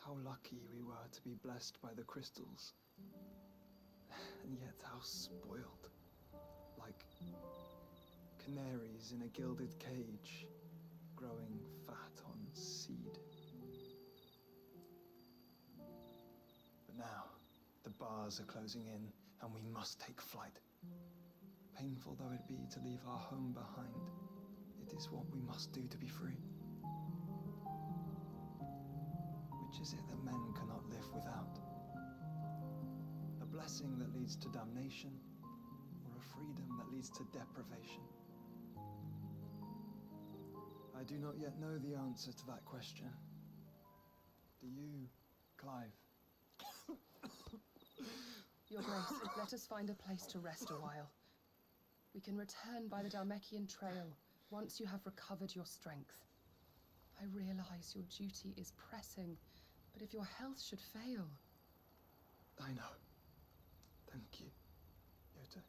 S: How lucky we were to be blessed by the crystals, and yet how spoiled. Like canaries in a gilded cage, growing fat on seed. But now, the bars are closing in, and we must take flight. Painful though it be to leave our home behind, it is what we must do to be free. Which is it that men cannot live without? A blessing that leads to damnation, or a freedom that leads to deprivation? I do not yet know the answer to that question. Do you, Clive?
E: Your Grace, let us find a place to rest a while. We can return by the Dhalmekian Trail once you have recovered your strength. I realize your duty is pressing, but if your health should fail...
S: I know. Thank you, Yota.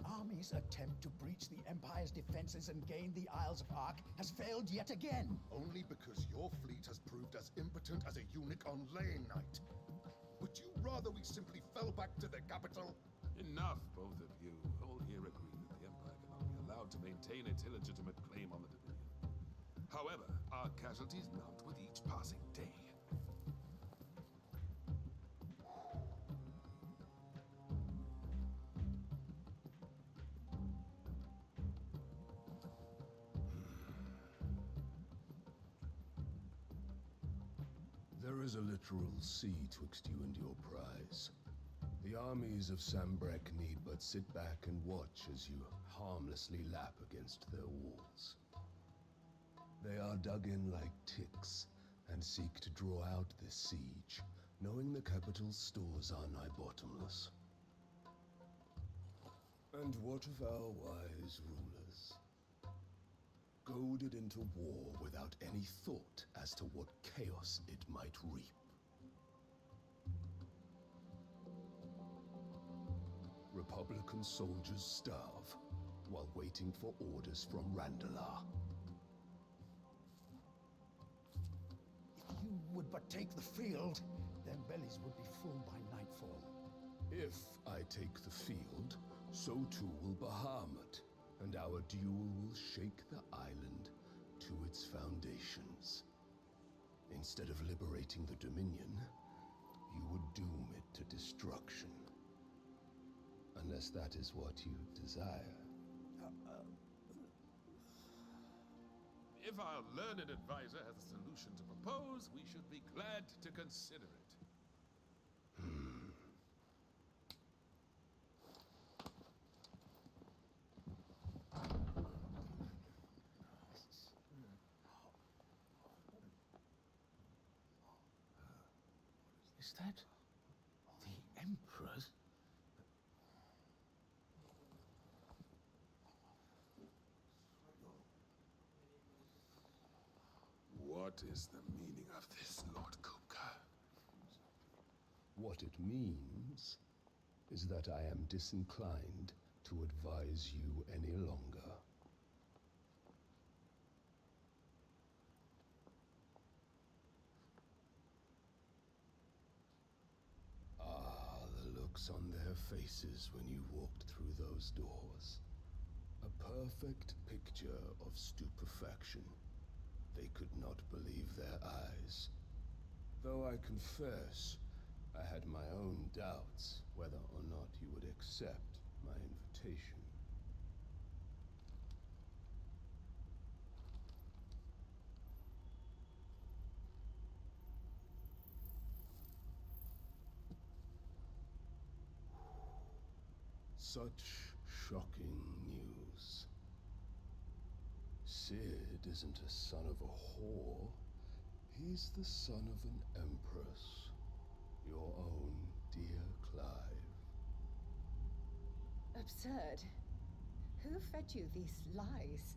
I: Army's attempt to breach the Empire's defenses and gain the Isles of Ark has failed yet again.
O: Only because your fleet has proved as impotent as a eunuch on laying night. Would you rather we simply fell back to the capital?
T: Enough, both of you. All here agree that the Empire cannot be allowed to maintain its illegitimate claim on the Dominion. However, our casualties mount with each passing day.
O: There is a literal sea twixt you and your prize. The armies of Sanbreque need but sit back and watch as you harmlessly lap against their walls. They are dug in like ticks and seek to draw out this siege, knowing the capital's stores are nigh bottomless. And what of our wise rulers? Goaded into war without any thought as to what chaos it might reap. Republican soldiers starve while waiting for orders from Randalar.
I: If you would but take the field, their bellies would be full by nightfall.
O: If I take the field, so too will Bahamut, and our duel will shake the island to its foundations. Instead of liberating the Dominion, you would doom it to destruction. Unless that is what you desire.
T: If our learned advisor has a solution to propose, we should be glad to consider it.
A: Is that the Emperor's?
T: What is the meaning of this, Lord Kupka?
O: What it means is that I am disinclined to advise you any longer. Ah, the looks on their faces when you walked through those doors. A perfect picture of stupefaction. They could not believe their eyes. Though I confess, I had my own doubts whether or not you would accept my invitation. Such shocking news. Sid isn't a son of a whore. He's the son of an empress. Your own dear Clive.
U: Absurd. Who fed you these lies?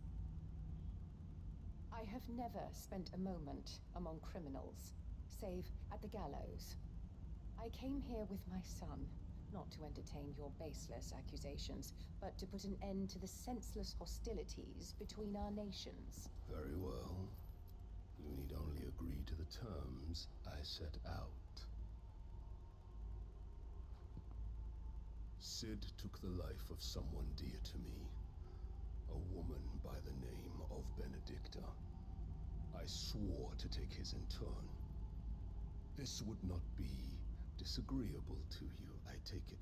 U: I have never spent a moment among criminals, save at the gallows. I came here with my son, not to entertain your baseless accusations, but to put an end to the senseless hostilities between our nations.
O: Very well. You need only agree to the terms I set out. Sid took the life of someone dear to me, a woman by the name of Benedicta. I swore to take his in turn. This would not be disagreeable to you, I take it.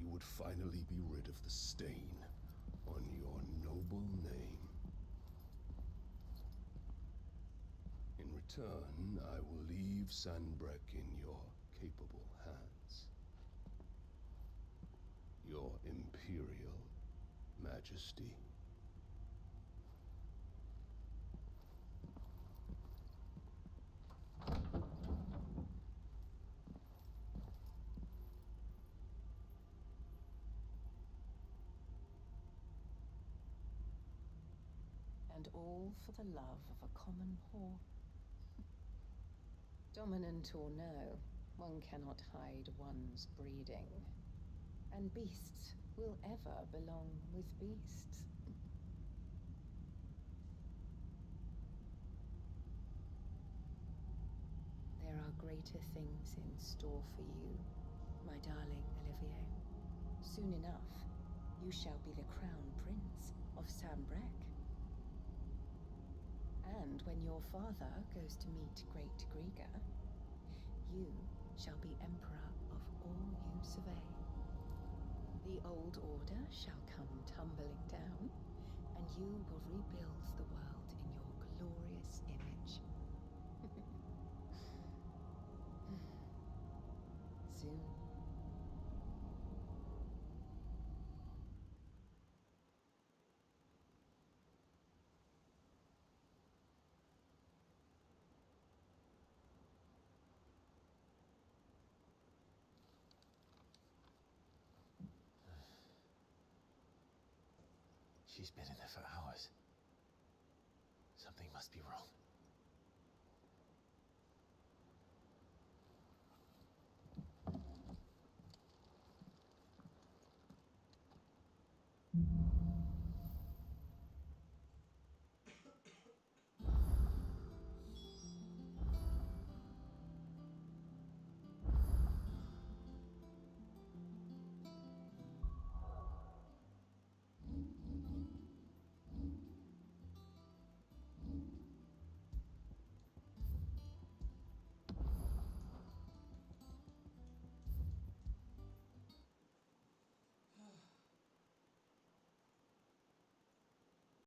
O: You would finally be rid of the stain on your noble name. In return, I will leave Sanbreque in your capable hands. Your Imperial Majesty.
U: And all for the love of a common whore. Dominant or no, one cannot hide one's breeding. And beasts will ever belong with beasts. There are greater things in store for you, my darling Olivier. Soon enough, you shall be the crown prince of Sanbreque. And when your father goes to meet Great Griga, you shall be emperor of all you survey. The old order shall come tumbling down, and you will rebuild the world in your glorious image. Soon.
A: She's been in there for hours. Something must be wrong.